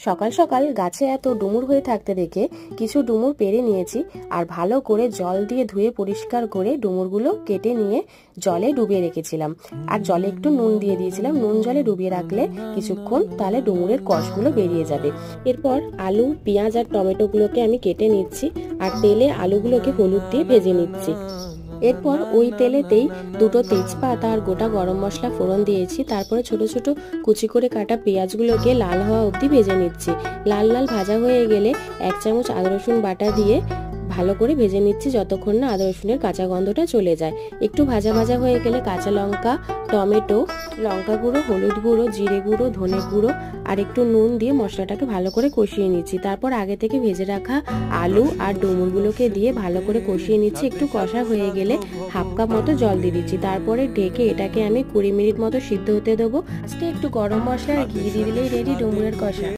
সকাল সকাল গাছে এত ডুমুর হয়ে থাকতে দেখে কিছু ডুমুর পেড়ে নিয়েছি আর ভালো করে জল দিয়ে ধুয়ে পরিষ্কার করে ডুমুরগুলো কেটে নিয়ে জলে ডুবিয়ে রেখেছিলাম। আর জলে একটু নুন দিয়ে দিয়েছিলাম। নুন জলে ডুবিয়ে রাখলে কিছুক্ষণ তাহলে ডুমুরের কষগুলো বেরিয়ে যাবে। এরপর আলু, পেঁয়াজ আর টমেটোগুলোকে আমি কেটে নিচ্ছি আর তেলে আলুগুলোকে হলুদ দিয়ে ভেজে নিচ্ছি। এরপর ওই তেলেতেই দুটো তেজপাতা আর গোটা গরম মশলা ফোড়ন দিয়েছি। তারপরে ছোট ছোট কুচি করে কাটা পেঁয়াজগুলোকে লাল হওয়া অবধি ভেজে নিচ্ছি। লাল লাল ভাজা হয়ে গেলে 1 চামচ আদা রসুন বাটা দিয়ে ভালো করে ভেজে নিচ্ছি যতক্ষণ না আদা রসুনের কাঁচা গন্ধটা চলে যায়। একটু ভাজা ভাজা হয়ে গেলে কাঁচা লঙ্কা, টমেটো, লঙ্কা গুঁড়ো, হলুদ গুঁড়ো, জিরে গুঁড়ো, ধনে গুঁড়ো আর একটু নুন দিয়ে মশলাটাকে ভালো করে কষিয়ে নিচ্ছি। তারপর আগে থেকে ভেজে রাখা আলু আর ডুমুরগুলোকে দিয়ে ভালো করে কষিয়ে নিচ্ছি। একটু কষা হয়ে গেলে 1/2 কাপ মতো জল দিয়ে দিচ্ছি। তারপরে ঢেকে এটাকে আমি 20 মিনিট মতো সিদ্ধ হতে দেবো। আজকে একটু গরম মশলা আর ঘি দিয়ে দিলেই রেডি ডুমুরের কষা।